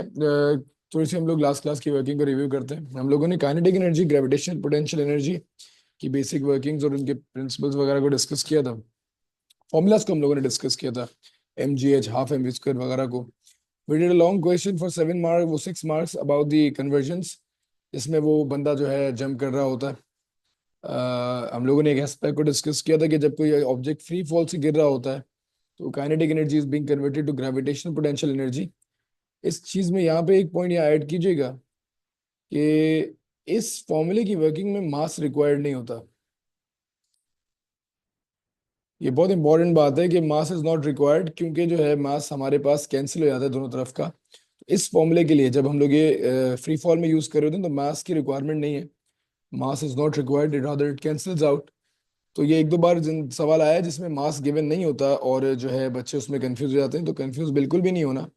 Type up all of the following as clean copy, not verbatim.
थोड़ी सी हम लोग लास्ट क्लास की वर्किंग को रिव्यू करते हैं। हम लोगों ने kinetic energy, gravitational potential energy की बेसिक वर्किंग्स और उनके प्रिंसिपल्स वगैरह को डिस्कस किया था। फॉर्मूलाज को हम लोगों ने डिस्कस किया था, M G H, half M V square वगैरह को। We did a long question for 7 mark, वो 6 मार्क्स अबाउट दी कन्वर्जन्स, जिसमें वो बंदा जो है जंप कर रहा होता है। हम लोगों ने एक एस्पेक्ट को डिस्कस किया था कि जब कोई ऑब्जेक्ट फ्री फॉल से गिर रहा होता है तो kinetic energy is being converted to gravitational potential energy. इस चीज में यहाँ पे एक पॉइंट यहाँ ऐड कीजिएगा कि इस फॉर्मूले की वर्किंग में मास रिक्वायर्ड नहीं होता। ये बहुत इंपॉर्टेंट बात है कि मास इज नॉट रिक्वायर्ड, क्योंकि जो है मास हमारे पास कैंसिल हो जाता है दोनों तरफ का। तो इस फॉर्मूले के लिए जब हम लोग ये फ्री फॉल में यूज कर रहे होते हैं तो मास की रिक्वायरमेंट नहीं है। मास is not required, it rather it cancels out. तो ये एक दो बार सवाल आया है जिसमें मास गिवन नहीं होता और जो है बच्चे उसमें कंफ्यूज हो जाते हैं। तो कंफ्यूज बिल्कुल भी नहीं होना,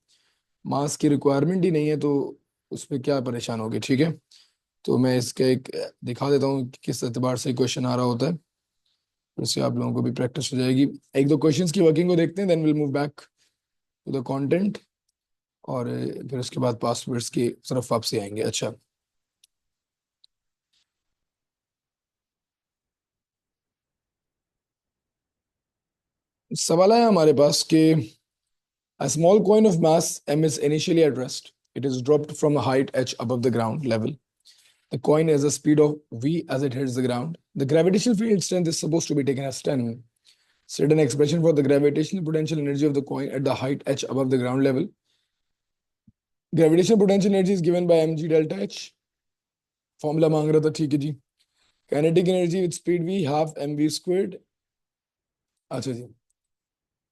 मास की रिक्वायरमेंट ही नहीं है तो उसमें क्या परेशान होगी। ठीक है, तो मैं इसका एक दिखा देता हूँ कि किस एतबार से क्वेश्चन आ रहा होता है, उससे आप लोगों को भी प्रैक्टिस हो जाएगी। एक दो क्वेश्चंस की वर्किंग को देखते हैं, then will move back to the content, और फिर उसके बाद पासवर्ड्स की तरफ वापसी आएंगे। अच्छा, सवाल है हमारे पास कि a small coin of mass m is initially at rest. It is dropped from a height h above the ground level. The coin has a speed of v as it hits the ground. The gravitational field strength is supposed to be taken as 10. Set an expression for the gravitational potential energy of the coin at the height h above the ground level. Gravitational potential energy is given by mg delta h. Formula मांग रहा था, ठीक है जी। Kinetic energy with speed v half mv squared. अच्छा जी,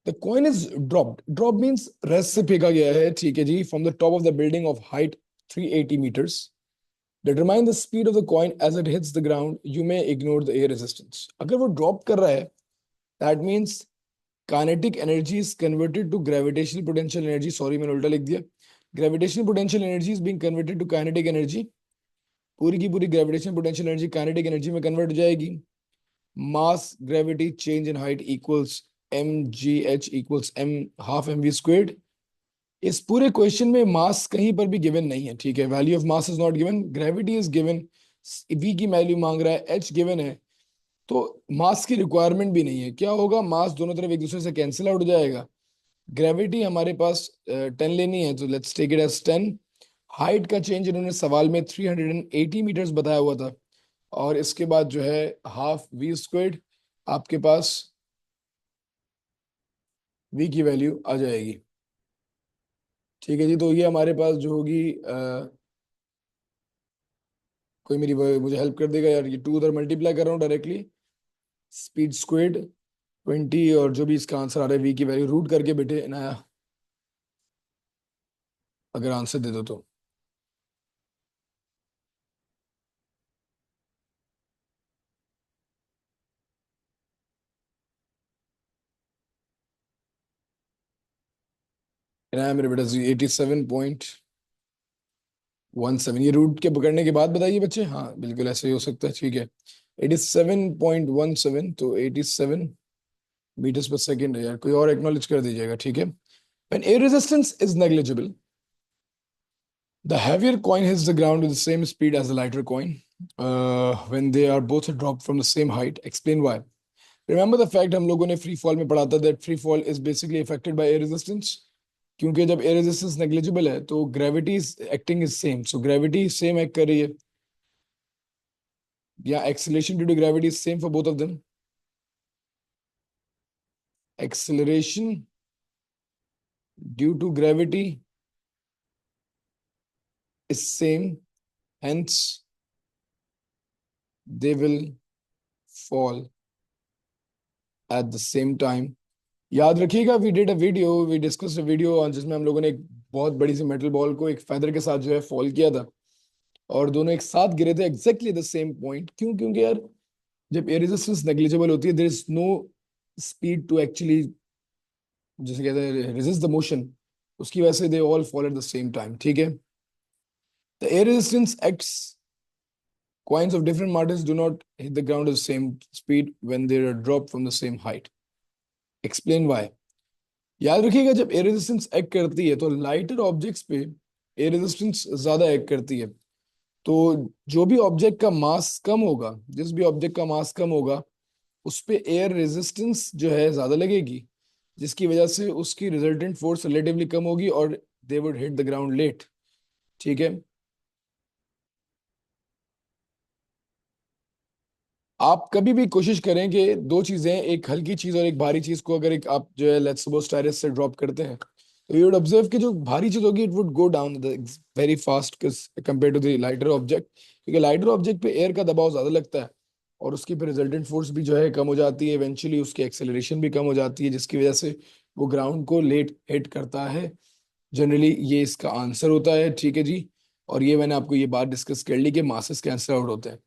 the coin is dropped. Drop means rest से फेंका गया है, ठीक है जी, from the top of the building of height 380 meters. Determine the speed of the coin as it hits the ground. You may ignore the air resistance. अगर वो drop कर रहा है, that means kinetic energy is converted to gravitational potential energy. Sorry, मैंने उल्टा लिख दिया। Gravitational potential energy is being converted to kinetic energy. पूरी की पूरी gravitational potential energy kinetic energy में convert हो जाएगी। Mass gravity change in height equals mgh equals m half mv squared. इस पूरे क्वेश्चन में मास कहीं पर भी गिवन नहीं है, ठीक है। Value of mass is not given, gravity is given, V की वैल्यू मांग रहा है, एच गिवन है, तो मास की रिक्वायरमेंट भी नहीं है। क्या होगा, मास दोनों तरफ एक दूसरे से कैंसिल आउट हो जाएगा। ग्रेविटी हमारे पास 10 लेनी है, तो let's take it as 10। Height का चेंज इन्होंने सवाल में 380 मीटर्स बताया हुआ था, और इसके बाद जो है हाफ वी स्क्वायर्ड, आपके पास वी की वैल्यू आ जाएगी। ठीक है जी, तो ये हमारे पास जो होगी, कोई मेरी मुझे हेल्प कर देगा यार। ये 2 उधर मल्टीप्लाई कर रहा हूँ डायरेक्टली, स्पीड स्क्वेड 20, और जो भी इसका आंसर आ रहा है वी की वैल्यू रूट करके बेटे नया, अगर आंसर दे दो तो। नया मेरे बेटा 87.17। ये रूट के पकड़ने के बाद बताइए बच्चे। हाँ बिल्कुल ऐसे ही हो सकता है, ठीक है। 87.17, तो 87 मीटर्स पर सेकेंड है यार। कोई और एक्नॉलेज कर दीजिएगा, ठीक है। When air resistance is negligible, the heavier coin hits the ground with the same speed as the lighter coin. When they are both dropped from the same height, explain why. Remember the fact हम लोगों ने free fall में पढ़ा था, that free fall is basically affected by air resistance. क्योंकि जब air resistance negligible है तो gravity is acting is same, so gravity same act कर रही है, या acceleration due to gravity is same for both of them. Acceleration due to gravity is same, hence they will fall at the same time. याद रखिएगा, we discuss a video जिसमें हम लोगों ने एक बहुत बड़ी सी मेटल बॉल को एक फेदर के साथ जो है फॉल किया था, और दोनों एक साथ गिरे थे एग्जैक्टली द सेम पॉइंट। क्यों? क्योंकि यार जब एयर रेजिस्टेंस नेग्लिजिबल होती है, there is no speed to actually, जैसे कहते हैं, रेजिस्ट द मोशन, उसकी वजह से they all fall at the same time, ठीक है। The air resistance acts, coins of different matters do not hit the ground at the same speed when they are dropped from the same height. Explain why. याद रखिएगा, जब air resistance act करती है तो lighter objects पे air resistance ज्यादा act करती है। तो जो भी ऑब्जेक्ट का मास कम होगा, जिस भी ऑब्जेक्ट का मास कम होगा, उस पे एयर रेजिस्टेंस जो है ज्यादा लगेगी, जिसकी वजह से उसकी रिजल्टेंट फोर्स रिलेटिवली कम होगी और they would hit the ground late. ठीक है। आप कभी भी कोशिश करें कि दो चीजें, एक हल्की चीज और एक भारी चीज को, अगर एक आप जो है लेट्स सपोज टेरेस से ड्रॉप करते हैं, तो यू वुड ऑब्जर्व कि जो भारी चीज होगी it would go down very fast compare to the lighter object, क्योंकि लाइटर ऑब्जेक्ट पे एयर का दबाव ज्यादा लगता है और उसकी फिर रिजल्टेंट फोर्स भी जो है कम हो जाती है, इवेंचुअली उसकी एक्सेलरेशन भी कम हो जाती है, जिसकी वजह से वो ग्राउंड को लेट हिट करता है। जनरली ये इसका आंसर होता है। ठीक है जी। और ये मैंने आपको ये बात डिस्कस कर ली कि मासेस कैंसिल आउट होते हैं।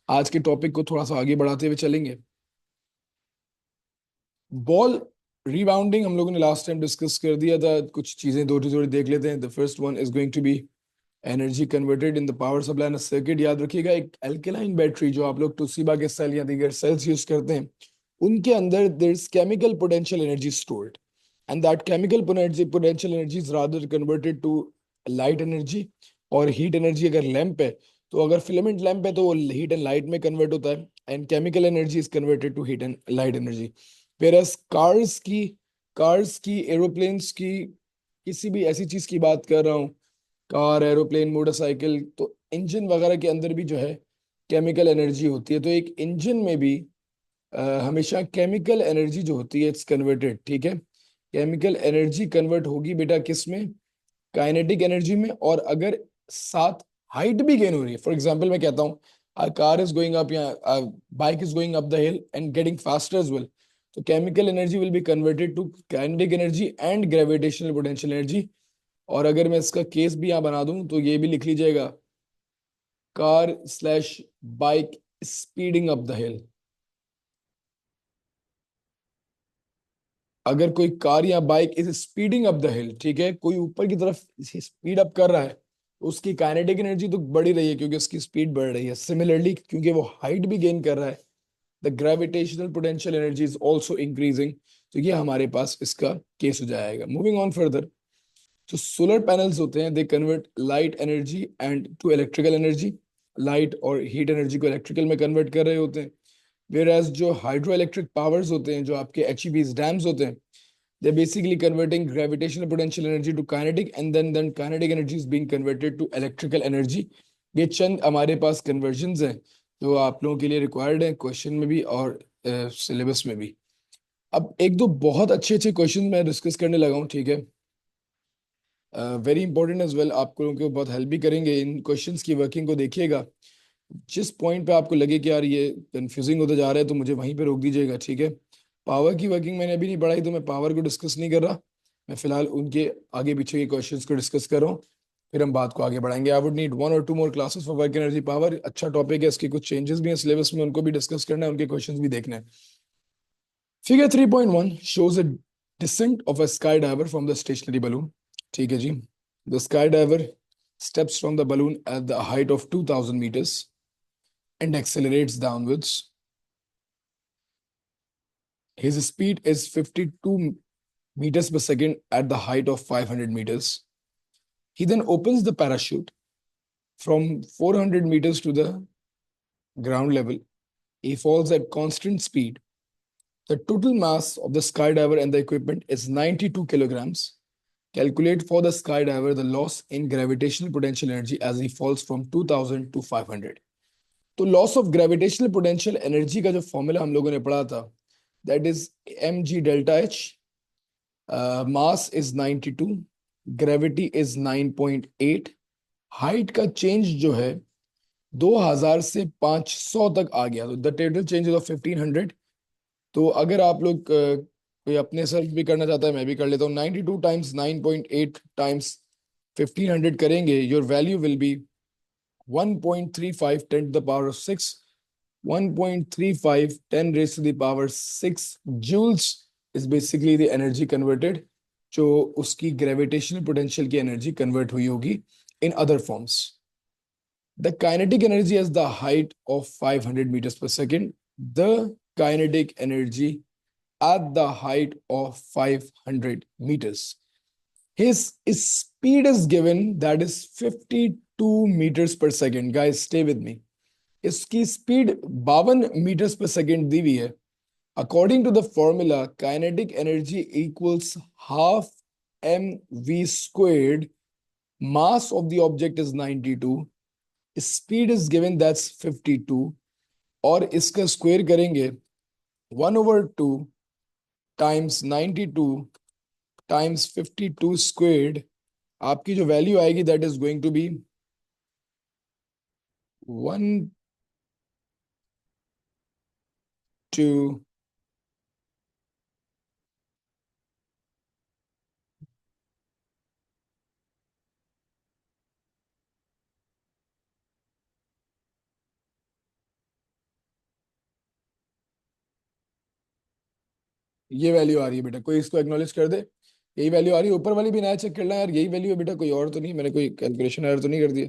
आज के टॉपिक को थोड़ा सा आगे बढ़ाते हुए चलेंगे। बॉल रीबाउंडिंग हम लोगों ने लास्ट टाइम डिस्कस कर दिया था, कुछ चीजें दो थोड़ी देख लेते हैं। The first one is going to be energy converted in the power supply in circuit. याद रखिएगा, एक एल्केलाइन बैटरी जो आप लोग टोशिबा के सेल या दीगर सेल्स यूज करते हैं, उनके अंदर there is chemical potential energy stored, and that chemical potential energy is rather converted to light energy और हीट एनर्जी। अगर लैंप है, तो अगर फिलामेंट लैंप है तो वो हीट एंड लाइट में कन्वर्ट होता है, and chemical energy is converted to heat and light energy. Various cars की एरोप्लेन्स की, किसी भी ऐसी चीज की बात कर रहा हूँ, कार, एरोप्लेन, मोटरसाइकिल, तो इंजन वगैरह के अंदर भी जो है केमिकल एनर्जी होती है। तो एक इंजन में भी हमेशा केमिकल एनर्जी जो होती है इट्स कन्वर्टेड। ठीक है। केमिकल एनर्जी कन्वर्ट होगी बेटा किस में? काइनेटिक एनर्जी में। और अगर साथ हाइट भी गेन हो रही है, फॉर एग्जांपल मैं कहता हूँ a car is going up या bike is going up the hill and getting faster as well, तो chemical energy will be converted to kinetic energy and gravitational potential energy। और अगर मैं इसका केस भी यहाँ बना दूं तो ये भी लिख लीजिएगा, car slash bike speeding up the हिल। अगर कोई कार या bike is speeding up the हिल, ठीक है, कोई ऊपर की तरफ स्पीड अप कर रहा है, तो उसकी काइनेटिक एनर्जी तो बढ़ ही रही है क्योंकि उसकी स्पीड बढ़ रही है। सिमिलरली क्योंकि वो हाइट भी गेन कर रहा है, the gravitational potential energy is also increasing. तो ये हमारे पास इसका केस हो जाएगा। मूविंग ऑन फर्दर, जो सोलर पैनल्स होते हैं they convert light energy and to electrical energy. Light और हीट एनर्जी को इलेक्ट्रिकल में कन्वर्ट कर रहे होते हैं। वेयर एज जो हाइड्रो इलेक्ट्रिक पावर्स होते हैं, जो आपके एच डैम्स होते हैं, they're basically converting gravitational potential energy to kinetic, and then kinetic energy is being converted to electrical energy। ये चंद हमारे पास कन्वर्जन्स हैं जो आप लोगों के लिए रिक्वायर्ड है क्वेश्चन में भी और सिलेबस में भी। अब एक दो बहुत अच्छे अच्छे क्वेश्चन मैं डिस्कस करने लगा हूँ। ठीक है। वेरी इंपॉर्टेंट एज वेल, आप लोगों को बहुत हेल्प भी करेंगे। इन क्वेश्चंस की वर्किंग को देखिएगा, जिस पॉइंट पे आपको लगे कि यार ये कंफ्यूजिंग होता जा रहा है तो मुझे वहीं पे रोक दीजिएगा। ठीक है। पावर की वर्किंग मैंने अभी नहीं पढ़ाई तो मैं पावर को डिस्कस नहीं कर रहा। मैं फिलहाल उनके आगे पीछे के क्वेश्चंस को डिस्कस कर रहा हूँ, फिर हम बात को आगे बढ़ाएंगे। I would need 1 or 2 more classes for work energy power. अच्छा टॉपिक है, इसके कुछ चेंजेस भी हैं सिलेबस में, उनको भी डिस्कस करना है, उनके क्वेश्चंस भी देखने हैं। Figure 3.1 shows a descent of a skydiver from the stationary balloon। ठीक है जी। The skydiver steps from the balloon at the height of 2000 meters and accelerates downwards. His speed is 52 meters per second at the height of 500 meters. He then opens the parachute from 400 meters to the ground level. He falls at constant speed. The total mass of the skydiver and the equipment is 92 kilograms. Calculate for the skydiver the loss in gravitational potential energy as he falls from 2000 to 500। तो loss of gravitational potential energy का जो formula हम लोगों ने पढ़ा था, that is mg delta H. Mass is 92, gravity is 9.8, height का change जो है 2000 से 500 तक आ गया, तो द टोटल चेंज ऑफ 1500। तो अगर आप लोग कोई अपने सर्च भी करना चाहता है, मैं भी कर लेता हूँ, 92 टाइम्स 9.8 टाइम्स 1500 करेंगे, your value will be 1.35 10 to the power of 6। 1.35 10 raised to the power 6 joules is basically the energy converted, जो उसकी gravitational potential की एनर्जी कन्वर्ट हुई होगी in other forms। The kinetic energy has the height of 500 meters per second। The kinetic energy at the height of 500 meters, his speed is given, that is 52 meters per second. Guys, stay with me. इसकी speed 52 meters per second दी हुई है. According to the formula, kinetic energy equals half mv squared. Mass of the object is 92. Speed is given, that's 52. और इसका square करेंगे 1/2 times 92 times 52 squared. आपकी जो value आएगी that is going to be 1 2 ये value आ रही है बेटा, कोई इसको एक्नॉलेज कर दे. यही वैल्यू आ रही है. ऊपर वाली भी नया चेक कर लें यार, यही वैल्यू है बेटा, कोई और तो नहीं, मैंने कोई कैलकुलेशन एरर तो नहीं कर दिया.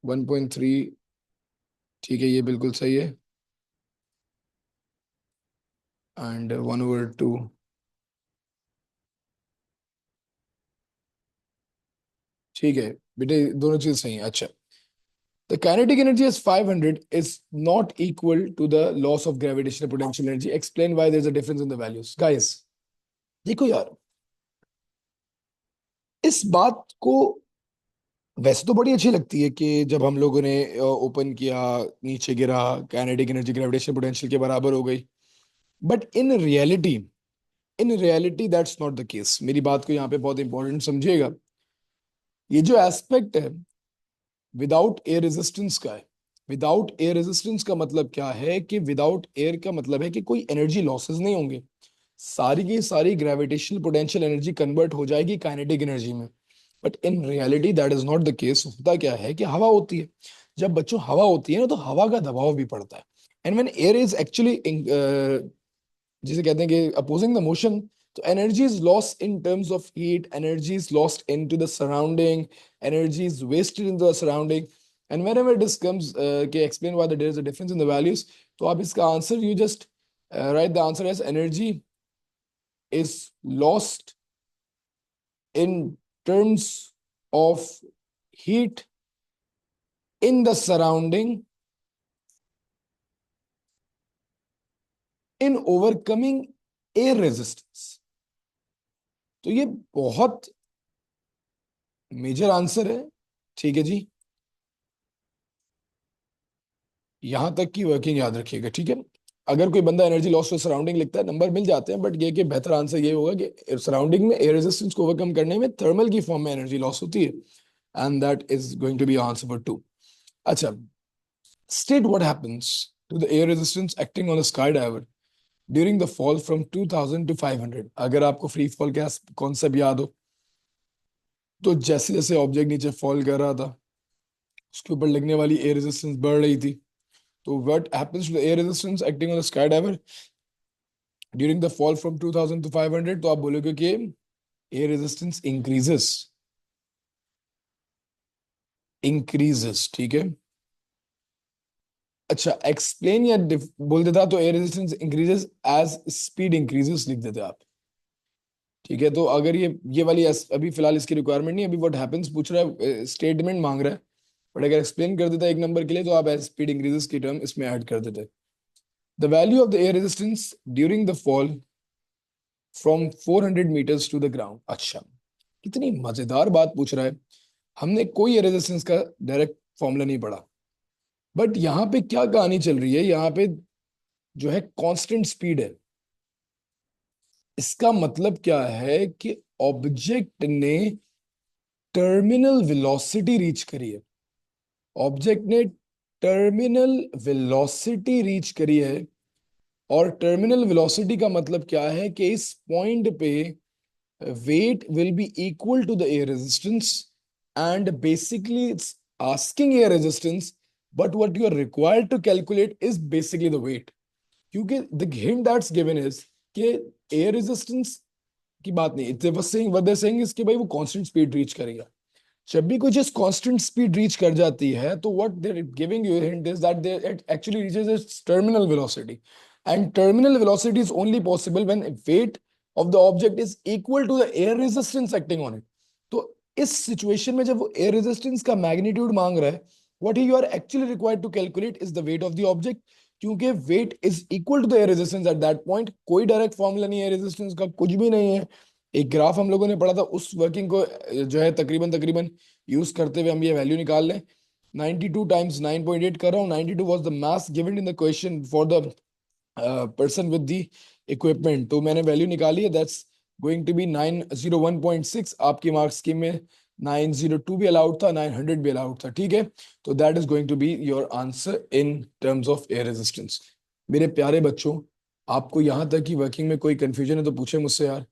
1.3. ठीक है, ये बिल्कुल सही है. एंड 1/2. ठीक है बेटे, दोनों चीज सही है. अच्छा, the kinetic energy is 500 is not equal to the loss of gravitational potential energy. Explain why there's a difference in the values. Guys, देखो यार, इस बात को वैसे तो बड़ी अच्छी लगती है कि जब हम लोगों ने ओपन किया, नीचे गिरा, काइनेटिक एनर्जी ग्रेविटेशनल पोटेंशियल के बराबर हो गई. But in reality that's not the case. मेरी बात को यहाँ पे बहुत इंपॉर्टेंट समझिएगा. ये जो एस्पेक्ट है विदाउट एयर रेजिस्टेंस का है. विदाउट एयर रेजिस्टेंस का मतलब क्या है कि विदाउट एयर का मतलब है कि कोई एनर्जी लॉसेस नहीं होंगे. सारी की सारी ग्रेविटेशनल पोटेंशियल एनर्जी कन्वर्ट हो जाएगी काइनेटिक एनर्जी में. But in reality that is not the case. होता क्या है कि हवा होती है. जब बच्चों हवा होती है ना, तो हवा का दबाव भी पड़ता है. And when air is actually, जिसे कहते हैं कि अपोजिंग द मोशन, तो energy is lost in terms of heat, energy is lost into the surrounding, energy is wasted in the surrounding. And whenever this comes के explain why there is a difference in the values, तो आप इसका answer, you just write the answer as energy is lost in terms of heat in the surrounding in overcoming air resistance. तो ये बहुत major answer है. ठीक है जी, यहां तक की वर्किंग याद रखिएगा. ठीक है, अगर कोई बंदा एनर्जी लॉस टू सराउंडिंग लिखता है, नंबर मिल जाते हैं, बट ये कि बेहतर आंसर ये होगा कि सराउंडिंग में एयर रेजिस्टेंस को ओवरकम करने में थर्मल की फॉर्म में एनर्जी लॉस होती है. And that is going to be answer for 2. अच्छा, state what happens to the air resistance acting on a skydiver during the fall from 2000 to 500. अगर आपको फ्री फॉल का concept याद हो, तो जैसे जैसे ऑब्जेक्ट नीचे फॉल कर रहा था, उसके ऊपर लगने वाली एयर रेजिस्टेंस बढ़ रही थी. तो what happens to the air resistance acting on the skydiver during the fall from 2000 to 500? तो आप बोलोगे कि air resistance increases. ठीक है. अच्छा, एक्सप्लेन या बोल देता तो air resistance increases as speed increases लिख देते आप. ठीक है, तो अगर ये वाली अभी फिलहाल इसकी रिक्वायरमेंट नहीं. अभी व्हाट हैपेंस पूछ रहा है, स्टेटमेंट मांग रहा है. बट अगर एक्सप्लेन कर देता एक नंबर के लिए, तो आप एज स्पीड इंक्रीजेस की टर्म इसमें ऐड कर देते. The value of the air resistance during the fall from 400 meters to the ground. अच्छा, कितनी मजेदार बात पूछ रहा है. हमने कोई एयर रेजिस्टेंस का डायरेक्ट फॉर्मूला नहीं पढ़ा, बट यहाँ पे क्या कहानी चल रही है, यहाँ पे जो है कांस्टेंट स्पीड है. इसका मतलब क्या है कि ऑब्जेक्ट ने टर्मिनल वेलोसिटी रीच करी है. ऑब्जेक्ट ने टर्मिनल वेलोसिटी रीच करी है. और टर्मिनल वेलोसिटी का मतलब क्या है कि इस पॉइंट पे weight will be equal to the air resistance, and basically it's asking air resistance, but what you are required to calculate is basically the weight. क्योंकि the hint that's given is कि air resistance की बात नहीं, they were saying, what they're saying is कि भाई वो constant speed reach करेगा. जब भी कोई चीज constant speed reach कर जाती है, तो what they're giving you a hint is that they it actually reaches its terminal velocity. and terminal velocity is only possible when weight of the object is equal to the air resistance acting on it. तो इस situation में जब वो air resistance का magnitude मांग रहा है, what you are actually required to calculate is the weight of the object, क्योंकि weight is equal to the air resistance at that point. कोई डायरेक्ट फॉर्मूला नहीं है एयर रेजिस्टेंस का, कुछ भी नहीं है. एक ग्राफ हम लोगों ने पढ़ा था, उस वर्किंग को जो है तकरीबन तकरीबन यूज करते हुए हम ये वैल्यू निकाल लें. 92 times 9.8 कर रहा हूँ. 92 was the mass given in the question for the person with the equipment. तो मैंने वैल्यू निकाली है, दैट्स गोइंग टू बी 901.6. आपकी मार्क्स स्कीम में 902 भी अलाउड था, 900 भी अलाउड था. ठीक है, तो that is going to be your answer in terms of air resistance. मेरे प्यारे बच्चों, आपको यहाँ तक की वर्किंग में कोई कंफ्यूजन है तो पूछे मुझसे यार.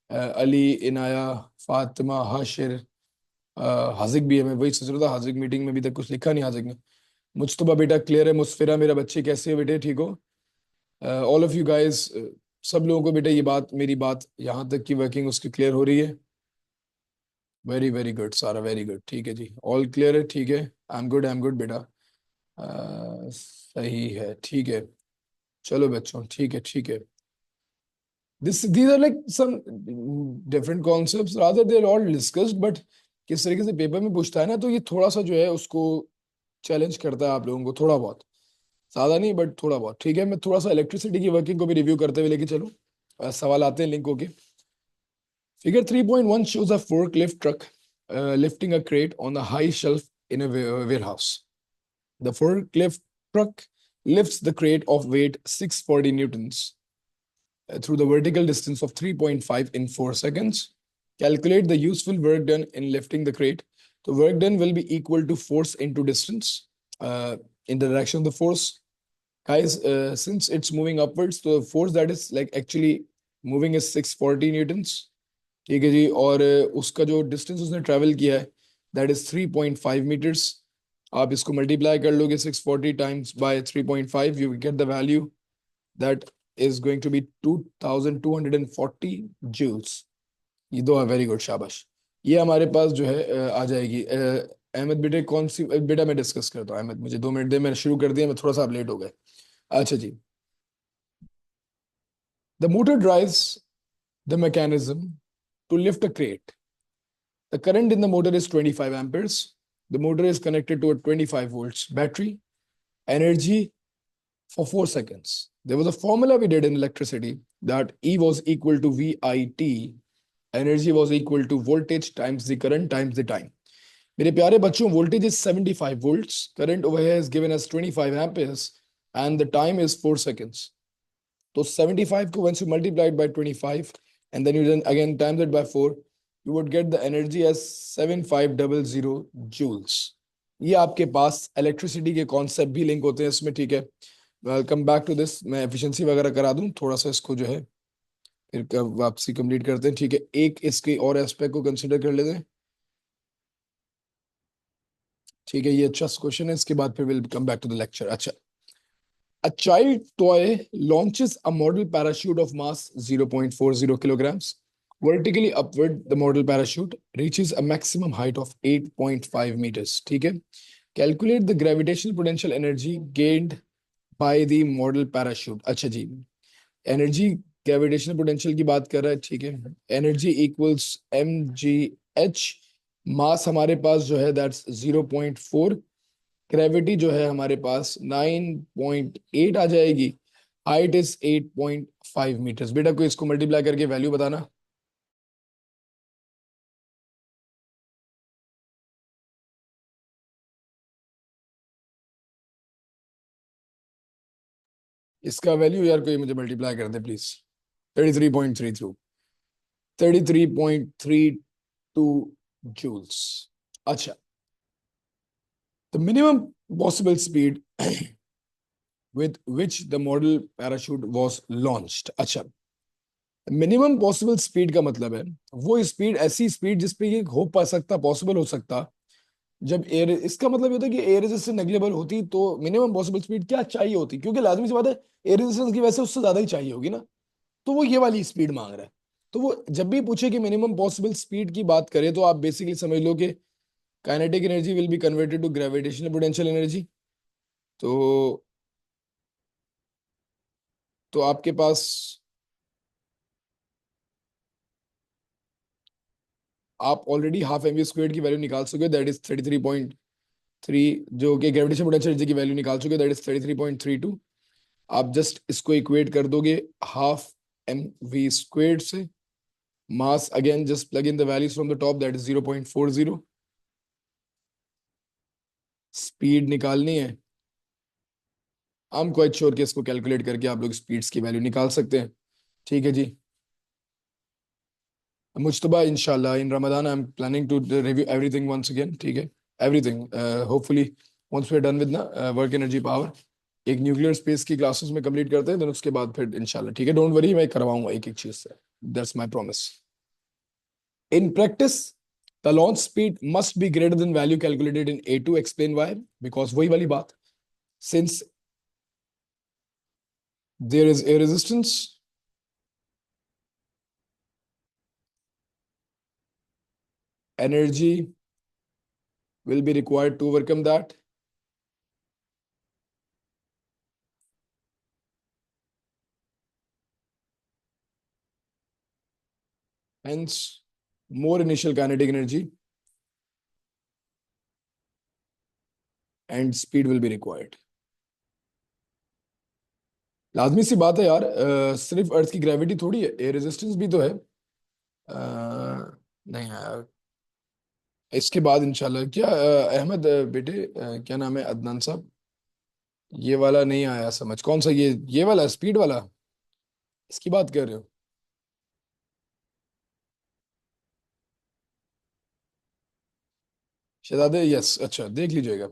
अली, इनाया, फातिमा, हाशिर, हाजिक भी है. मैं वही सोच रहा था, हाजिक मीटिंग में अभी तक कुछ लिखा नहीं हाजिक ने. मुस्तफा बेटा क्लियर है. मुस्फिरा मेरा बच्चे कैसे हो बेटे, ठीक हो? ऑल ऑफ यू गाइस, सब लोगों को बेटा ये बात, मेरी बात यहाँ तक की वर्किंग उसकी क्लियर हो रही है? वेरी वेरी गुड सारा, वेरी गुड. ठीक है जी, ऑल क्लियर है. ठीक है, आई एम गुड बेटा. सही है, ठीक है. चलो बच्चों, ठीक है, ठीक है. these are like some different concepts, rather they're all discussed, but किस तरीके से पेपर में पूछता है ना, तो ये थोड़ा सा जो है उसको चैलेंज करता है आप लोगों को थोड़ा बहुत. ज्यादा नहीं बट थोड़ा बहुत. ठीक है, मैं थोड़ा सा इलेक्ट्रिसिटी की वर्किंग को भी रिव्यू करते हुए लेके चलो. सवाल आते हैं लिंक होके. Figure 3.1 shows a forklift truck lifting a crate on a high shelf in a warehouse. The forklift truck lifts the crate of weight 640 newtons through the vertical distance of 3.5 in 4 seconds. Calculate the useful work done in lifting the crate. The work done will be equal to force into distance in the direction of the force. Guys, since it's moving upwards, the force that is like actually moving is 640 newtons. ठीक है जी. और उसका जो distance उसने travel किया है that is 3.5 metres. आप इसको मल्टीप्लाई कर लोगे 640 times by 3.5, you get the value that is going to be 2240 joules. ये दो है, वेरी गुड, शाबाश. ये हमारे पास जो है आ जाएगी. अहमद बेटे कौन सी बेटा, मैं डिस्कस करता हूँ. अहमद मुझे 2 मिनट दे, मैंने शुरू कर दिया, मैं थोड़ा सा आप लेट हो गए. अच्छा जी. The motor drives the mechanism to lift a crate. The current in the motor is 25 amperes. The motor is connected to a 25 volts battery. Energy for 4 seconds. There was a formula we did in electricity that E was equal to VIT. Energy was equal to voltage times the current times the time. मेरे प्यारे बच्चों, voltage is 75 volts. Current over here is given as 25 amperes and the time is 4 seconds. So 75 को once you multiply it by 25 and then you then again times it by 4, you would get the energy as 7500 joules. ये आपके पास electricity के concept भी link होते हैं इसमें. ठीक है, वेलकम बैक टू दिस. मैं एफिशिएंसी वगैरह करा दूं थोड़ा सा, इसको जो है फिर वापसी कंप्लीट करते हैं. ठीक है, एक इसके और एस्पेक्ट को कंसिडर कर लेते हैं. ठीक है, ये अच्छा क्वेश्चन है. इसके बाद फिर will come back to the lecture. अच्छा. A child toy launches a model parachute of mass 0.40 kilograms. Vertically upward, the model parachute reaches a maximum height of 8.5 meters. ठीक है. Calculate the gravitational potential energy gained by the model parachute. अच्छा जी, energy gravitational potential की बात कर रहा है. ठीक है, एनर्जी इक्वल्स mgh. मास हमारे पास जो है दैट्स 0.4. ग्रेविटी जो है हमारे पास 9.8 आ जाएगी. Height is 8.5 metres. बेटा कोई इसको मल्टीप्लाई करके वैल्यू बताना. इसका वैल्यू यार कोई मुझे मल्टीप्लाई कर दे प्लीज. 33.32 33.32 जूल्स. अच्छा. The minimum possible speed with which the model parachute was launched. अच्छा, मिनिमम पॉसिबल स्पीड का मतलब है वो स्पीड, ऐसी स्पीड जिसपे ये हो पा सकता, पॉसिबल हो सकता जब एयर, इसका मतलब होता है कि एयर रेजिस्टेंस नेग्लेबल होती तो मिनिमम पॉसिबल स्पीड क्या चाहिए होती, क्योंकि लाजमी सी बात है एयर रेजिस्टेंस की वजह से उससे ज्यादा ही चाहिए होगी ना. तो वो ये वाली स्पीड मांग रहा है. तो वो जब भी पूछे कि मिनिमम पॉसिबल स्पीड की बात करे तो आप बेसिकली समझ लो कि kinetic energy will be converted to gravitational potential energy. तो तो आपके पास आप already half M V square की वैल्यू निकाल चुके, दैट इज 33.3, जो कि ग्रेविटेशन पोटेंशियल एनर्जी की वैल्यू निकाल चुके, दैट इज 33.32। आप जस्ट इसको इक्वेट कर दोगे हाफ एम वी स्क्वेयर से, mass again just plug in the values from the top, that is 0.40। Speed निकालनी है, आई एम क्वाइट श्योर कि इसको कैलकुलेट करके आप लोग स्पीड्स की वैल्यू निकाल सकते हैं। ठीक है जी। मुज्तबा इंशाल्लाह in Ramzan I am planning to review everything once again, ठीक है, everything hopefully once we are done with ना वर्क एनर्जी पावर, एक न्यूक्लियर स्पेस की क्लासेस में कंप्लीट करते हैं, देन उसके बाद फिर इंशाल्लाह, ठीक है, डोंट वरी, मैं करवाऊंगा एक एक चीज से, that's my promise. In practice the launch speed must be greater than value calculated in A2, explain why, because वही वाली बात, since there is a resistance energy will be required to overcome that. Hence, more initial kinetic energy and speed will be required. लाजमी सी बात है यार, सिर्फ अर्थ की gravity थोड़ी है, एयर रेजिस्टेंस भी तो है। नहीं यार, इसके बाद इंशाल्लाह क्या अहमद बेटे, क्या नाम है अदनान साहब, ये वाला नहीं आया समझ, कौन सा, ये वाला स्पीड वाला, इसकी बात कर रहे हो? शहजादे, यस, अच्छा देख लीजिएगा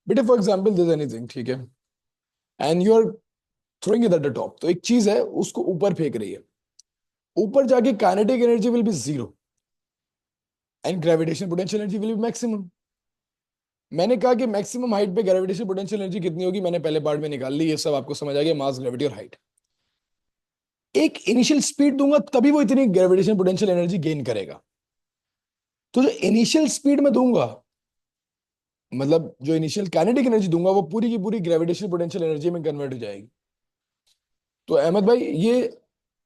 बेटे, फॉर एग्जाम्पल दिस एनीथिंग, ठीक है, and you are throwing it at the top, तो एक चीज है उसको ऊपर फेंक रही है, ऊपर जाके kinetic energy will B zero and gravitation potential energy will B maximum. मैंने कहा कि मैक्सिमम हाइट पे ग्रेविटेशन पोटेंशियल एनर्जी कितनी होगी, मैंने पहले पार्ट में निकाल ली, ये सब आपको समझ आ गया, मास, ग्रेविटी और हाइट। एक इनिशियल स्पीड दूंगा तभी वो इतनी ग्रेविटेशन पोटेंशियल एनर्जी गेन करेगा, तो जो इनिशियल स्पीड में दूंगा, मतलब जो इनिशियल काइनेटिक एनर्जी दूंगा, वो पूरी की पूरी ग्रेविटेशन पोटेंशियल एनर्जी में कन्वर्ट हो जाएगी। तो अहमद भाई, ये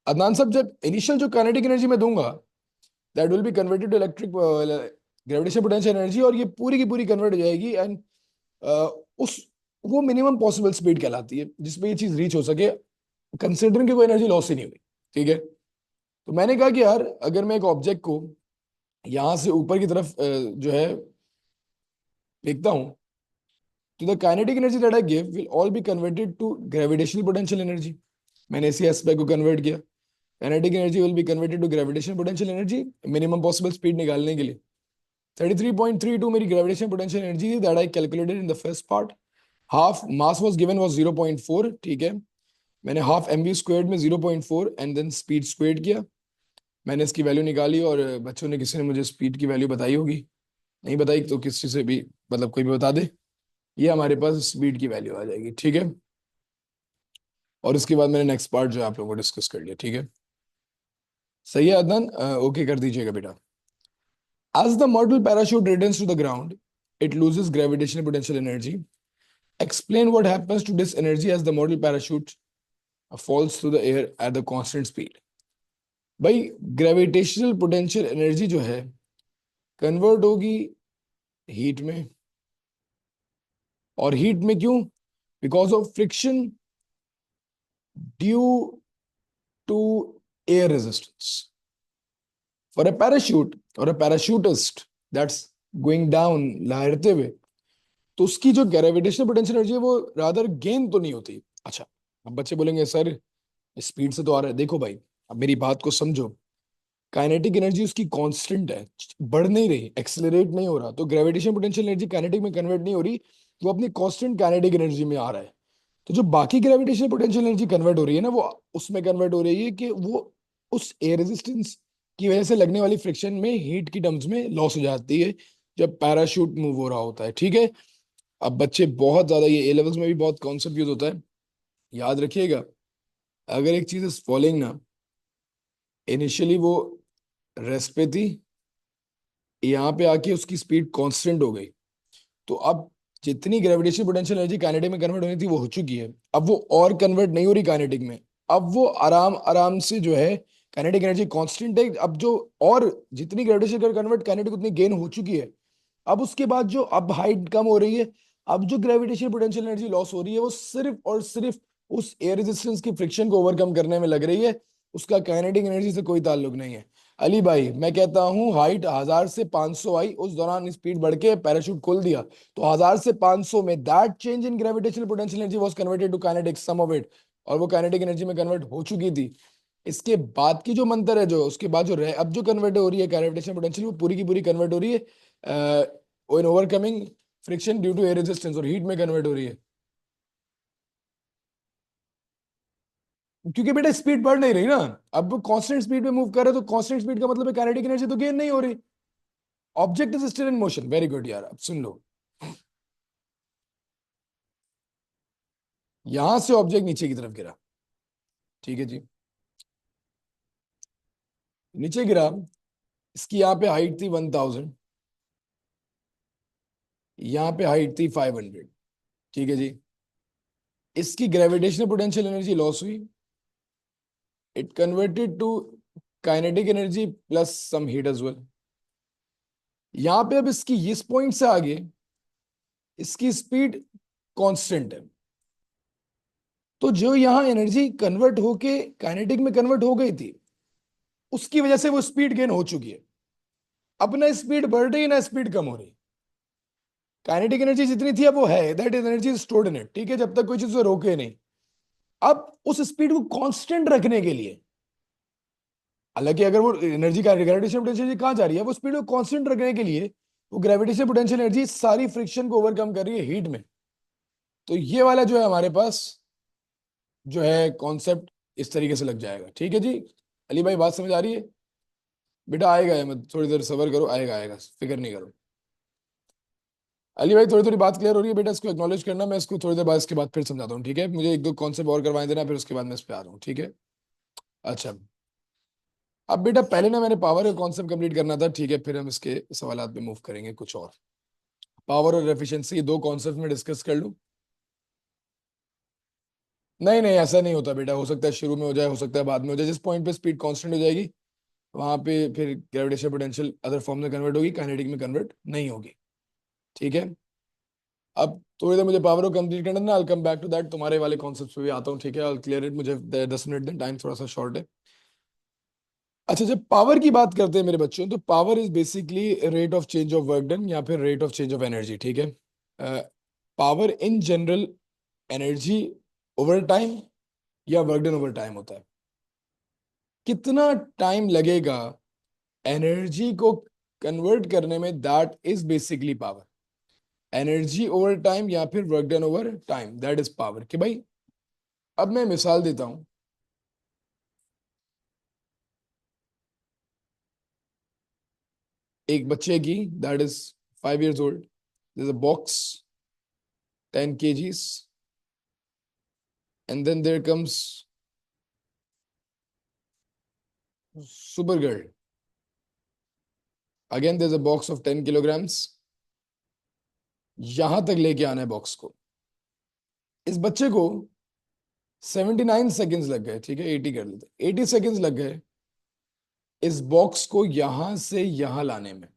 अदनान साहब, जब इनिशियल जो काइनेटिक एनर्जी में दूंगा, that will be converted to electric gravitation potential energy, और ये पूरी की पूरी कन्वर्ट हो जाएगी, एंड उस वो मिनिमम पॉसिबल स्पीड कहलाती है जिसपे ये चीज रीच हो सके, कंसिडरिंग कि कोई एनर्जी लॉस ही नहीं हुई। ठीक है, तो मैंने कहा कि यार अगर मैं एक ऑब्जेक्ट को यहां से ऊपर की तरफ जो है फेंकता हूं, तो the kinetic energy that I give will all be converted to gravitational potential energy. मैंने इसी एस्पेक्ट को कन्वर्ट किया, kinetic energy will be converted to gravitational potential energy, minimum possible speed निकालने के लिए। 33.32 मेरी ग्रेविटेशन पोटेंशियल एनर्जी थी, that I calculated in the first part. Half mass was given was 0.4, ठीक है, मैंने हाफ एम वी स्क्वायर्ड में 0.4 and then speed squared किया, मैंने इसकी वैल्यू निकाली, और बच्चों ने किसी ने मुझे स्पीड की वैल्यू बताई होगी, नहीं बताई तो किसी से भी, मतलब कोई भी बता दे, ये हमारे पास स्पीड की वैल्यू आ जाएगी। ठीक है, और इसके बाद मैंने नेक्स्ट पार्ट जो है आप लोगों को डिस्कस कर लिया। ठीक है, सही है अदनान, ओके कर दीजिएगा बेटा। As the model parachute returns to the ground, it loses gravitational potential energy. Explain what happens to this energy as the model parachute falls through the air at the constant speed. भाई gravitational potential energy जो है convert होगी heat में, और heat में क्यों? Because of friction due to air resistance. For a parachute और a parachutist that's going down, लहरते हुए, तो उसकी जो ग्रेविटेशनल पोटेंशियल एनर्जी है वो रादर गेन तो नहीं होती। अच्छा, अब बच्चे बोलेंगे सर स्पीड से तो आ रहा है, देखो भाई अब मेरी बात को समझो, काइनेटिक एनर्जी उसकी कांस्टेंट है, बढ़ नहीं रही, एक्सेलरेट नहीं हो रहा, तो ग्रेविटेशन पोटेंशियल एनर्जी काइनेटिक में कन्वर्ट नहीं हो रही, वो अपनी कांस्टेंट काइनेटिक एनर्जी में आ रहा है। तो जो बाकी ग्रेविटेशनल पोटेंशियल एनर्जी कन्वर्ट हो रही है ना, वो उसमें कन्वर्ट हो रही है कि वो उस एयर रेजिस्टेंस की वजह से लगने वाली फ्रिक्शन में हीट की टर्म्स में लॉस हो जाती है जब पैराशूट मूव हो रहा होता है। ठीक है, अब बच्चे बहुत ज्यादा, ये ए लेवल्स में भी बहुत कॉन्सेप्ट यूज होता है, याद रखिएगा, अगर एक चीज इज फॉलोइंग ना, इनिशियली वो रेस्ट पे थी, यहाँ पे आके उसकी स्पीड कांस्टेंट हो गई, तो अब जितनी ग्रेविटेशन पोटेंशियल एनर्जी काइनेटिक में कन्वर्ट होनी थी वो हो चुकी है, अब वो और कन्वर्ट नहीं हो रही काइनेटिक में, अब वो आराम आराम से जो है काइनेटिक एनर्जी कांस्टेंट है। अब जो और जितनी ग्रेविटेशन कर कन्वर्ट काइनेटिक उतनी गेन हो चुकी है। अब उसके बाद जो अब हाइट कम हो रही है, अब जो ग्रेविटेशन पोटेंशियल एनर्जी लॉस हो रही है वो सिर्फ और सिर्फ उस एयर रेजिस्टेंस की फ्रिक्शन को ओवरकम करने में लग रही है। उसका काइनेटिक एनर्जी से कोई ताल्लुक नहीं है। अली भाई मैं कहता हूं हाइट 1000 से 500 आई, उस दौरान स्पीड बढ़ के पैराशूट खोल दिया, तो 1000 से 500 में that change in gravitational potential energy was converted to kinetic some of it, और वो काइनेटिक एनर्जी में कन्वर्ट हो चुकी थी। इसके बाद की जो मंत्र है, जो उसके बाद जो अब जो कन्वर्ट हो रही है ग्रेविटेशनल पोटेंशियल, वो पूरी की पूरी कन्वर्ट हो रही है in overcoming friction due to air resistance, और हीट में कन्वर्ट हो रही है। क्योंकि बेटा स्पीड बढ़ नहीं रही ना, अब वो कांस्टेंट स्पीड पे मूव कर रहे हैं, तो कांस्टेंट स्पीड का मतलब है काइनेटिक एनर्जी तो गेन नहीं हो रही। Object is still in motion. Very good यार, अब सुन लो। यहां से ऑब्जेक्ट नीचे की तरफ गिरा, ठीक है जी, नीचे गिरा। इसकी यहाँ पे हाइट थी 1000, यहाँ पे हाइट थी 500, ठीक है जी। इसकी ग्रेविटेशनल पोटेंशियल एनर्जी लॉस हुई, it converted to kinetic energy plus some heat as well. यहां पे अब इसकी इस पॉइंट से आगे इसकी स्पीड कांस्टेंट है, तो जो यहां एनर्जी कन्वर्ट होके काइनेटिक में कन्वर्ट हो गई थी, उसकी वजह से वो स्पीड गेन हो चुकी है। अब ना स्पीड बढ़ रही ना स्पीड कम हो रही। काइनेटिक एनर्जी जितनी थी अब वो है, that is energy stored in it, ठीक है, जब तक कोई चीज उसे रोके नहीं। अब उस स्पीड को कांस्टेंट रखने के लिए, हालांकि अगर वो एनर्जी का ग्रेविटेशन पोटेंशियल कहां जा रही है, वो स्पीड को कांस्टेंट रखने के लिए वो ग्रेविटेशन पोटेंशियल एनर्जी सारी फ्रिक्शन को ओवरकम कर रही है हीट में। तो ये वाला जो है हमारे पास जो है कॉन्सेप्ट इस तरीके से लग जाएगा, ठीक है जी। अली भाई बात समझ आ रही है? बेटा आएगा, मत थोड़ी देर सबर करो, आएगा आएगा, फिक्र नहीं करो। अली भाई थोड़ी थोड़ी बात क्लियर हो रही है बेटा, इसको एक्नॉलेज करना, मैं इसको थोड़ी देर बाद इसके बाद फिर समझाता हूँ, ठीक है। मुझे एक दो कॉन्सेप्ट और करवाए देना, फिर उसके बाद मैं इस पे आ रहा हूँ, ठीक है। अच्छा, अब बेटा पहले ना मैंने पावर का कॉन्सेप्ट कंप्लीट करना था, ठीक है, फिर हम इसके सवालात पे मूव करेंगे कुछ और। पावर और एफिशिएंसी दो कॉन्सेप्ट में डिस्कस कर लूँ। नहीं नहीं, ऐसा नहीं होता बेटा, हो सकता है शुरू में हो जाए, हो सकता है बाद में हो जाए। जिस पॉइंट पे स्पीड कांस्टेंट हो जाएगी, वहां पे फिर ग्रेविटेशनल पोटेंशियल अदर फॉर्म में कन्वर्ट होगी, काइनेटिक में कन्वर्ट नहीं होगी, ठीक है। अब थोड़ी देर मुझे पावर को कंप्लीट करना ना, आई कम बैक टू दैट, तुम्हारे वाले कॉन्सेप्ट पे भी आता हूँ, ठीक है। आई क्लियर इट, मुझे 10 मिनट दें, टाइम थोड़ा सा शॉर्ट है। अच्छा, जब पावर की बात करते हैं मेरे बच्चों, तो power is basically rate of change of work done या फिर rate of change of energy, ठीक है। Power in general energy over time या वर्क डन ओवर टाइम होता है। कितना टाइम लगेगा एनर्जी को कन्वर्ट करने में, that is basically power. Energy over time या फिर work done over time, that is power. कि भाई अब मैं मिसाल देता हूं, एक बच्चे की, that is 5 years old, there's a box 10 kgs, and then there comes Supergirl, again there's a box of 10 kilograms, यहां तक लेके आना है बॉक्स को। इस बच्चे को 79 सेकेंड्स लग गए, ठीक है, 80 कर लेते, 80 सेकेंड्स लग गए इस बॉक्स को यहां से यहां लाने में।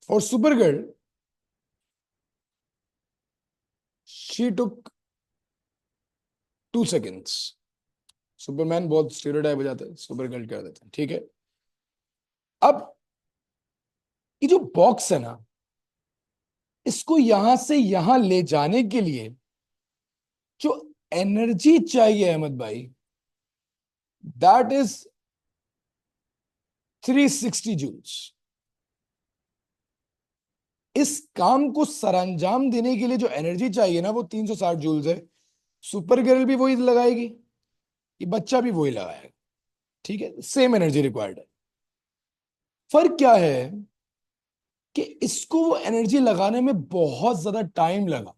For Supergirl she took 2 seconds। Superman बहुत स्टीरियोटाइप हो जाता है, सुपरगर्ल कर देते हैं, ठीक है। अब ये जो बॉक्स है ना, इसको यहां से यहां ले जाने के लिए जो एनर्जी चाहिए अहमद भाई, दैट इज 360 जूल्स। इस काम को सरंजाम देने के लिए जो एनर्जी चाहिए ना, वो 360 जूल्स है। सुपर गर्ल भी वही लगाएगी, ये बच्चा भी वही लगाएगा, ठीक है, सेम एनर्जी रिक्वायर्ड है। फर्क क्या है कि इसको वो एनर्जी लगाने में बहुत ज्यादा टाइम लगा।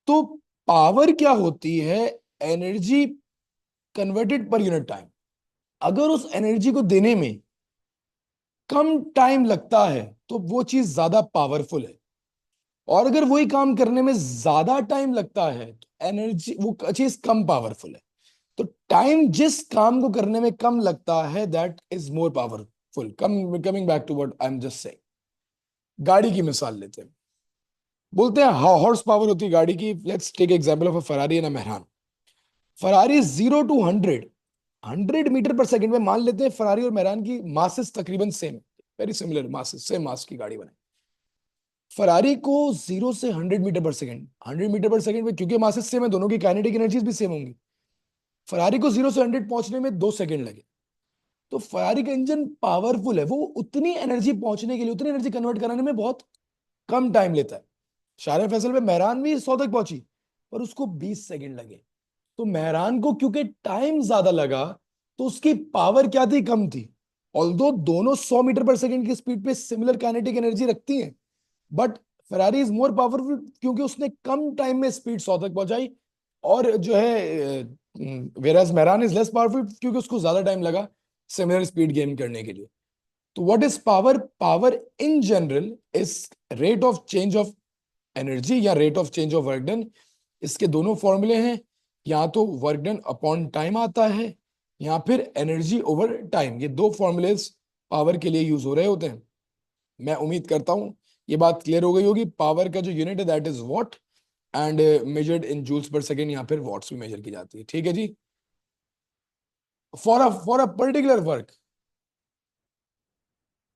तो पावर क्या होती है? Energy converted per unit time. अगर उस एनर्जी को देने में कम टाइम लगता है तो वो चीज ज्यादा पावरफुल है, और अगर वही काम करने में ज्यादा टाइम लगता है एनर्जी, वो चीज कम पावरफुल है। तो टाइम जिस काम को करने में कम लगता है that is more powerful. Coming back to what I am just saying, गाड़ी की मिसाल लेते हैं। बोलते हैं हॉर्स पावर होती है गाड़ी की। Let's take example of a Ferrari and a Mehran. Ferrari 0 to 100 100 metre per second में, मान लेते हैं फरारी और मेहरान की मासेस तकरीबन same, very similar masses, same mass की गाड़ी बने। फरारी को 0 से 100 metre per second, 100 metre per second में, क्योंकि मासेस सेम है, दोनों की काइनेटिक एनर्जीज भी सेम होंगी। फरारी को 0 से 100 पहुंचने में 2 सेकंड लगे। तो फरारी का इंजन पावरफुल है, वो उतनी एनर्जी पहुंचने के लिए, उतनी एनर्जी कन्वर्ट कराने में बहुत कम टाइम लेता है। शारे फैसल में मेहरान भी 100 तक पहुंची, पर उसको 20 सेकंड लगे। तो मेहरान को क्योंकि टाइम ज्यादा लगा, तो उसकी पावर क्या थी, कम थी। ऑल्दो दोनों 100 मीटर पर सेकंड की स्पीड पे सिमिलर काइनेटिक एनर्जी रखती हैं, but Ferrari is more powerful क्योंकि उसने कम टाइम में स्पीड 100 तक पहुंचाई। और जो है वेराज मेहरान इज लेस पावरफुल क्योंकि उसको ज्यादा टाइम लगा सिमिलर स्पीड गेन करने के लिए। तो what is power? Power in general is rate of change of energy या rate of change of work done. इसके दोनों फॉर्मूले हैं, या तो वर्क डन अपॉन टाइम आता है, या फिर एनर्जी ओवर टाइम। ये दो फॉर्मूलेज पावर के लिए यूज हो रहे होते हैं। मैं उम्मीद करता हूं ये बात क्लियर हो गई होगी। पावर का जो यूनिट है that is watt, and measured in joules per second, या फिर वॉट्स में मेजर की जाती है। ठीक है जी। For a particular work,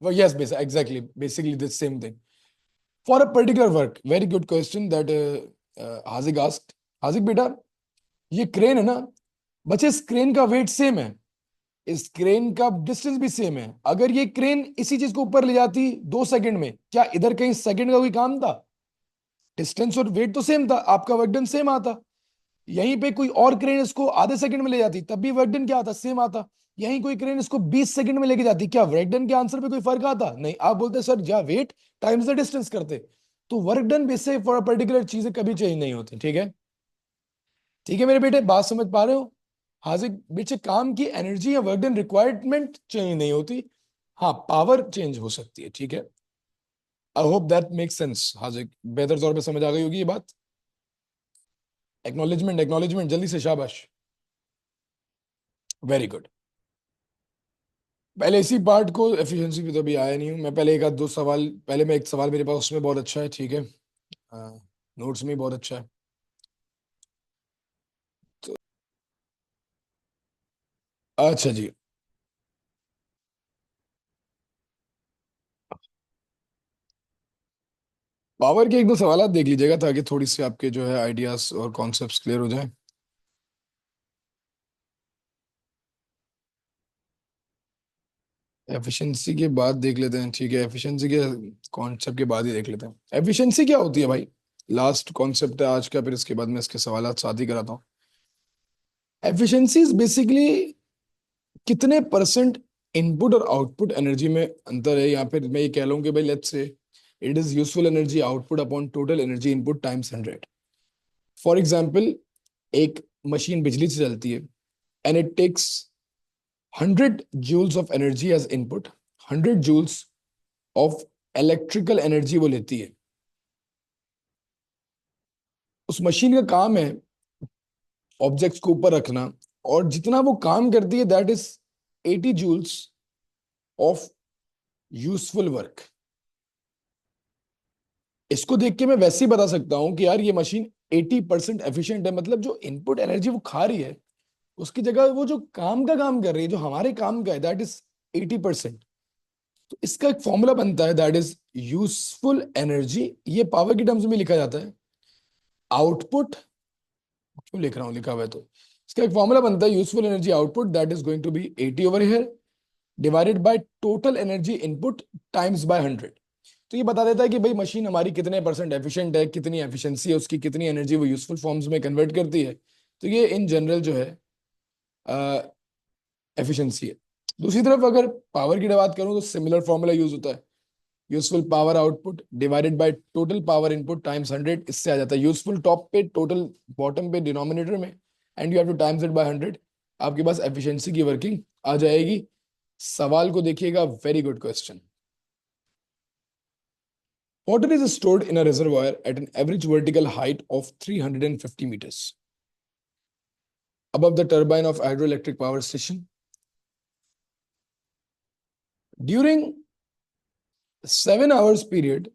yes, basically the same thing. For a particular work, very good question that Hazik asked. Hazik बेटा, ये क्रेन है ना, बच्चे इस क्रेन का वेट सेम है, इस क्रेन का डिस्टेंस भी सेम है। अगर ये क्रेन इसी चीज को ऊपर ले जाती 2 सेकंड में, क्या इधर कहीं सेकंड का कोई काम था? डिस्टेंस और वेट तो सेम था, आपका वर्क डन सेम आता। यहीं पे कोई और क्रेन इसको आधे सेकंड में ले जाती, तब भी वर्क डन क्या आता, सेम आता। यहीं कोई क्रेन इसको 20 सेकंड में लेके जाती, क्या वर्क डन के आंसर पे कोई फर्क आता? नहीं। आप बोलते सर या वेट टाइम्स द डिस्टेंस करते। तो वर्क डन बेस से फॉर पर्टिकुलर चीजें कभी चेंज नहीं होती। ठीक है, ठीक है मेरे बेटे, बात समझ पा रहे हो? हाजिर बेटे, काम की एनर्जी या वर्क डन रिक्वायरमेंट चेंज नहीं होती, हाँ पावर चेंज हो सकती है। ठीक है, I hope that make sense. हाजिर बेहतर तौर पे समझ आ गई होगी ये बात। एक्नॉलेजमेंट, एक्नॉलेजमेंट जल्दी से, शाबाश, वेरी गुड। पहले इसी पार्ट को, एफिशिएंसी पे तो अभी आया नहीं हूँ मैं। पहले एक आध दो सवाल, पहले मैं एक सवाल मेरे पास उसमें बहुत अच्छा है, ठीक है, नोट्स में बहुत अच्छा है। तो अच्छा जी, पावर के एक दो सवाल देख लीजिएगा ताकि थोड़ी सी आपके जो है आइडियाज और कॉन्सेप्ट्स क्लियर हो जाए। एफिशिएंसी के बाद देख लेते हैं, ठीक है, एफिशिएंसी के कॉन्सेप्ट के बाद ही देख लेते हैं एफिशिएंसी क्या होती है भाई। लास्ट कॉन्सेप्ट है आज का, फिर इसके बाद मैं इसके सवाल साथ ही कराता हूँ। एफिशिएंसी इज बेसिकली कितने परसेंट इनपुट और आउटपुट एनर्जी में अंतर है, या फिर मैं ये कह लूँ कि भाई let's say it is useful energy output upon total energy input times 100। For example, एक मशीन बिजली से चलती है and it takes 100 joules of energy as input, 100 joules of electrical energy वो लेती है। उस मशीन का काम है ऑब्जेक्ट्स को ऊपर रखना, और जितना वो काम करती है that is 80 joules of useful work. इसको देख के मैं वैसे ही बता सकता हूं कि यार ये मशीन 80% एफिशिएंट है, मतलब जो इनपुट एनर्जी वो खा रही है उसकी जगह वो जो काम का काम कर रही है, जो हमारे काम का है, दैट इज 80%। तो इसका एक फॉर्मूला बनता है दैट इज यूजफुल एनर्जी, ये पावर की टर्म्स में लिखा जाता है। आउटपुट क्यों लिख रहा हूं, लिखा हुआ है तो। इसका एक फॉर्मूला बनता है useful energy output, that is going to be 80 over here divided by total energy input times by 100। तो ये बता देता है कि भाई मशीन हमारी कितने परसेंट एफिशिएंट है, कितनी एफिशिएंसी है उसकी, कितनी एनर्जी वो यूजफुल फॉर्म्स में कन्वर्ट करती है। तो ये इन जनरल जो है एफिशिएंसी है। दूसरी तरफ अगर पावर की बात करूं तो सिमिलर फॉर्मूला यूज होता है, useful power output divided by total power input times 100। इससे आ जाता है यूजफुल टॉप पे, टोटल बॉटम पे डिनोमिनेटर में, and you have two times it by 100। आपके पास एफिशिएंसी की वर्किंग आ जाएगी। सवाल को देखिएगा, very good question. Water is stored in a reservoir at an average vertical height of 350 meters above the turbine of hydroelectric power station. During 7 hours period,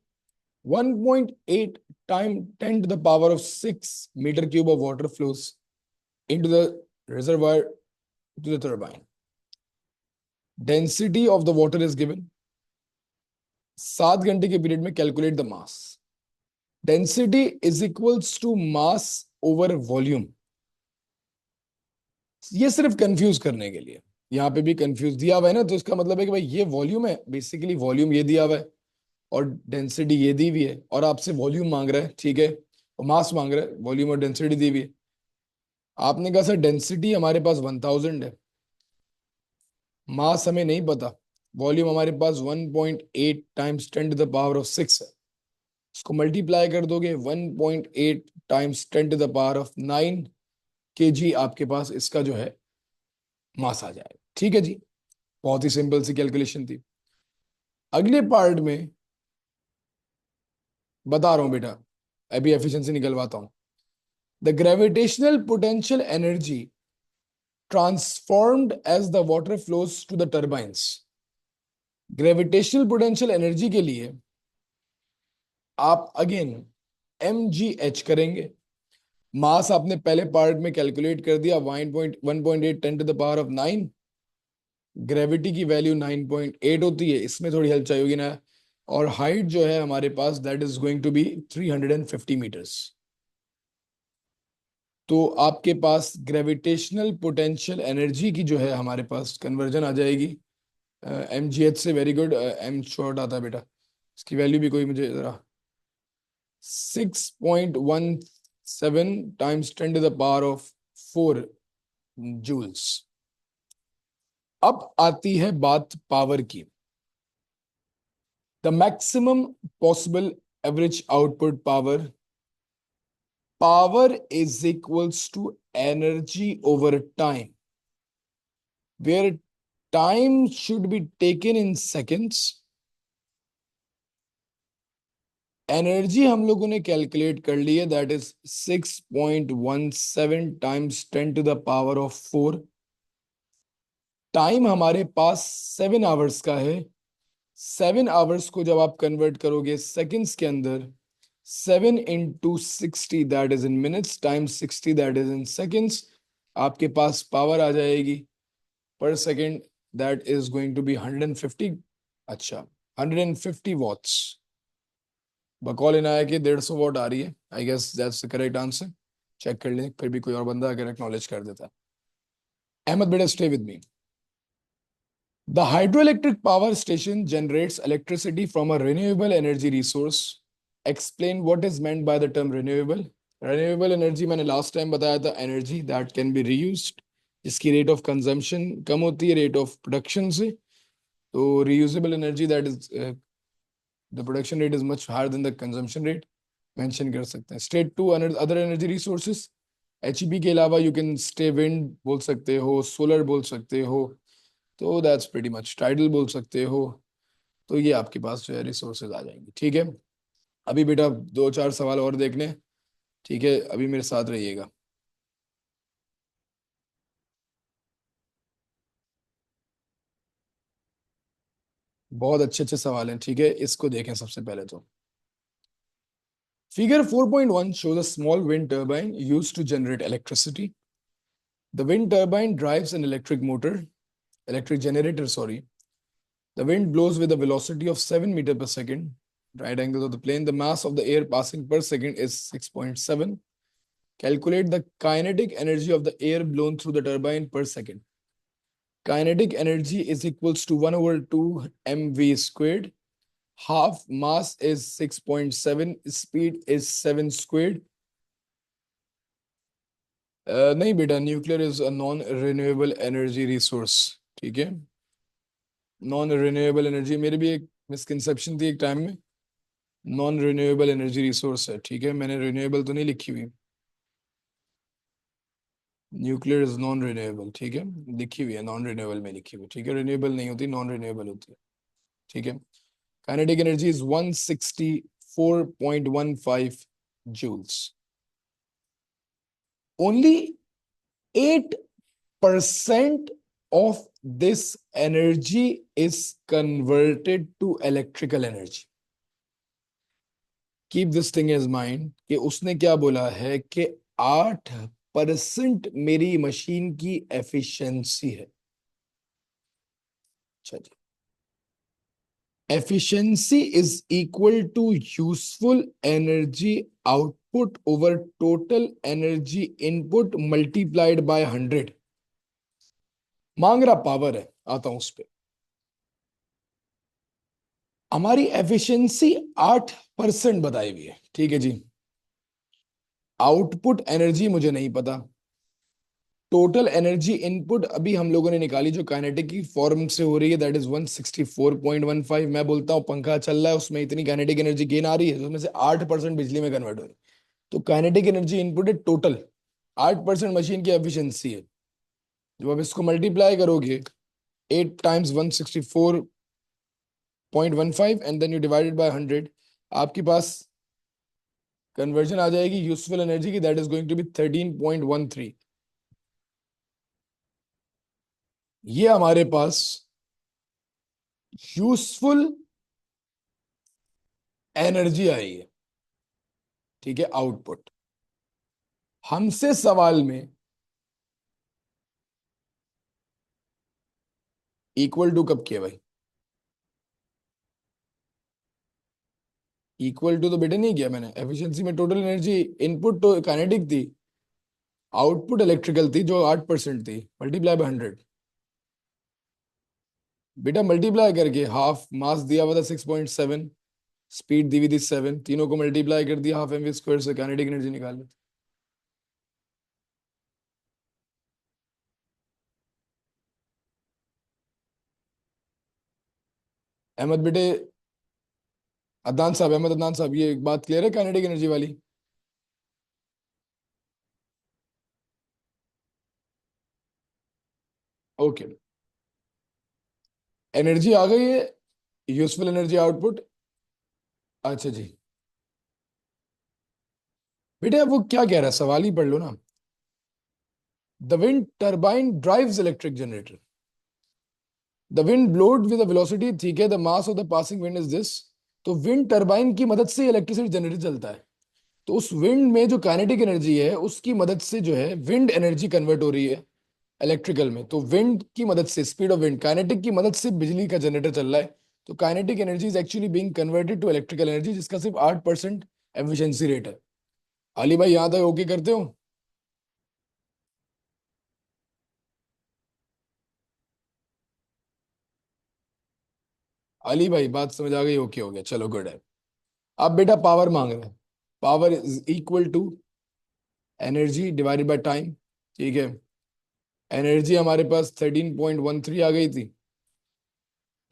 1.8 times 10 to the power of 6 meter cube of water flows into the reservoir to the turbine. Density of the water is given. 7 घंटे के period में calculate the mass. Density is equals to mass over volume. ये सिर्फ confuse करने के लिए, यहाँ पे भी कंफ्यूज दिया हुआ है ना, तो इसका मतलब है कि भाई ये वॉल्यूम है, बेसिकली वॉल्यूम ये दिया हुआ है और डेंसिटी ये दी हुई है, और आपसे वॉल्यूम मांग रहा है, ठीक है, और मास मांग रहा है, वॉल्यूम और डेंसिटी दी हुई है. आपने कहा सर डेंसिटी हमारे पास 1000 है, मास हमें नहीं पता, वॉल्यूम हमारे पास 1.8 times 10 to the power of 6 है. इसको मल्टीप्लाई कर दोगे 1.8 times 10 to the power of 9 kg, आपके पास इसका जो है मास आ जाएगा. ठीक है जी, बहुत ही सिंपल सी कैलकुलेशन थी. अगले पार्ट में बता रहा हूं बेटा, अभी एफिशिएंसी निकलवाता हूं. The gravitational potential energy transformed as the water flows to the turbines. Gravitational potential energy के लिए आप अगेन mgh करेंगे. मास आपने पहले पार्ट में कैलकुलेट कर दिया 1.8 10 to the power of 9. Gravity की वैल्यू 9.8 होती है, इसमें थोड़ी हेल्प चाहिए होगी ना. और हाइट जो है हमारे पास that is going to be 350 metres. तो आपके पास ग्रेविटेशनल पोटेंशियल एनर्जी की जो है हमारे पास कन्वर्जन आ जाएगी mgh से. वेरी गुड, m शॉर्ट आता है बेटा, इसकी वैल्यू भी कोई मुझे जरा 6.17 times 10 to the power of 4 joules. अब आती है बात पावर की. The maximum possible average output power. Power is equals to energy over time, where time should be taken in seconds. Energy हम लोगों ने कैलकुलेट कर ली है, that is 6.17 times 10 to the power of 4. Time हमारे पास 7 hours का है. 7 आवर्स को जब आप कन्वर्ट करोगे सेकंड्स के अंदर, 7 into 60 that is in minutes times 60 that is in seconds, आपके पास पावर आ जाएगी पर second that is going to be 150. अच्छा, 150 वॉट्स. बकौल इनाया कि 150 वॉट आ रही है. I guess that's the correct answer. Check कर लें, फिर भी कोई और बंदा अगर एक्नॉलेज कर देता. अहमद बेटा stay with me. The hydroelectric power station generates electricity from a renewable energy resource. Explain what is meant by the term renewable. Renewable energy मैंने last time बताया था, energy that can be reused, जिसकी rate of consumption कम होती है rate of production से. तो reusable energy that is the production rate is much higher than the consumption rate mention कर सकते हैं. State 2 other energy resources. HEP के अलावा you can stay wind बोल सकते हो, solar बोल सकते हो, तो दैट्स प्रीटी मच. टाइडल बोल सकते हो. तो ये आपके पास जो है रिसोर्सेज आ जाएंगे. ठीक है, अभी बेटा 2-4 सवाल और देखने. ठीक है, अभी मेरे साथ रहिएगा. बहुत अच्छे अच्छे सवाल हैं. ठीक है, इसको देखें सबसे पहले तो. Figure 4.1 shows a small wind turbine used to generate electricity. The wind turbine drives an electric generator, sorry. The wind blows with a velocity of 7 meters per second. Right angle of the plane. The mass of the air passing per second is 6.7. Calculate the kinetic energy of the air blown through the turbine per second. Kinetic energy is equals to 1/2 mv squared. Half mass is 6.7. Speed is 7 squared. नहीं बेटा, nuclear is a non renewable energy resource. ठीक है, non renewable energy मेरी भी एक misconception थी एक time में. नॉन रिन्यूएबल एनर्जी रिसोर्स है. ठीक है, मैंने रिन्यूएबल तो नहीं लिखी हुई. Nuclear is non renewable. ठीक है, लिखी हुई है नॉन रिन्यूएबल में लिखी हुई. ठीक है, रिन्यूएबल नहीं होती, नॉन रिन्यूएबल होती है. ठीक है, kinetic energy is 64.15 joules. Only 8% of this energy is converted to electrical energy. Keep this thing in mind कि उसने क्या बोला है कि 8% मेरी मशीन की एफिशिएंसी है. अच्छा जी. Efficiency is equal to useful energy output over total energy input multiplied by 100. मांग रहा पावर है, आता हूं उस पे. हमारी एफिशिएंसी 8% बताई हुई है, ठीक है जी. आउटपुट एनर्जी मुझे नहीं पता. टोटल एनर्जी इनपुट अभी हम लोगों ने निकाली जो काइनेटिक की फॉर्म से हो रही है, दैट इज 164.15. मैं बोलता हूँ पंखा चल रहा है, उसमें इतनी काइनेटिक एनर्जी गेन आ रही है, उसमें से 8% बिजली में कन्वर्ट हो रही है. तो काइनेटिक एनर्जी इनपुट है टोटल. 8% मशीन की एफिशिएंसी है. जब आप इसको मल्टीप्लाई करोगे 8 times 164.15 and then you divided by 100, आपके पास कन्वर्जन आ जाएगी यूजफुल एनर्जी की, that is going to be 13.13. ये हमारे पास यूजफुल एनर्जी आई है, ठीक है, आउटपुट. हमसे सवाल में इक्वल टू कब किया भाई? इक्वल टू तो बेटे नहीं किया मैंने. एफिशिएंसी में टोटल एनर्जी इनपुट तो काइनेटिक थी, आउटपुट इलेक्ट्रिकल थी जो 8% थी, मल्टीप्लाई बाय 100. बेटा मल्टीप्लाई करके हाफ मास दिया हुआ था 6.7, स्पीड दी हुई थी 7, तीनों को मल्टीप्लाई कर दिया हाफ mv स्क्वायर से, काइनेटिक एनर्जी निकाल ली. अहमद बेटे, अदनान साहब, अहमद अदनान साहब, ये एक बात क्लियर है काइनेटिक एनर्जी वाली? ओके. एनर्जी आ गई है, यूजफुल एनर्जी आउटपुट. अच्छा जी. बेटे अब वो क्या कह रहा है, सवाल ही पढ़ लो ना. The wind turbine drives electric generator. The wind blowed with velocity, ठीक है, the mass of the passing wind is this. तो विंड टर्बाइन की मदद से इलेक्ट्रिसिटी जनरेटर चलता है. तो उस विंड में जो काइनेटिक एनर्जी है उसकी मदद से जो है विंड एनर्जी कन्वर्ट हो रही है इलेक्ट्रिकल में. तो विंड की मदद से, स्पीड ऑफ विंड, काइनेटिक की मदद से बिजली का जनरेटर चल रहा है. तो kinetic energy is actually being converted to electrical energy, जिसका सिर्फ 8% एफिशिएंसी रेट है. अली भाई यहां तक ओके करते हो? अली भाई बात समझ आ गई? ओके हो गया, चलो गुड है. अब बेटा पावर मांग रहे हैं. Power is equal to energy divided by time, ठीक है. एनर्जी हमारे पास 13.13 आ गई थी.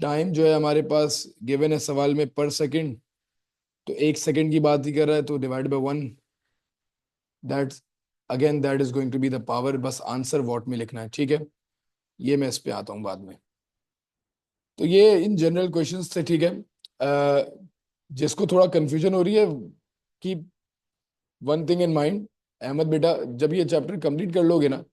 टाइम जो है हमारे पास गिवन है सवाल में पर सेकंड, तो 1 सेकंड की बात ही कर रहा है, तो divide by 1, that again that is going to be the power. बस आंसर वॉट में लिखना है, ठीक है. ये मैं इस पे आता हूँ बाद में. तो ये इन जनरल क्वेश्चंस थे, ठीक है. जिसको थोड़ा कंफ्यूजन हो रही है, keep one thing in mind. Ahmad बेटा, जब ये चैप्टर कंप्लीट कर लोगे ना,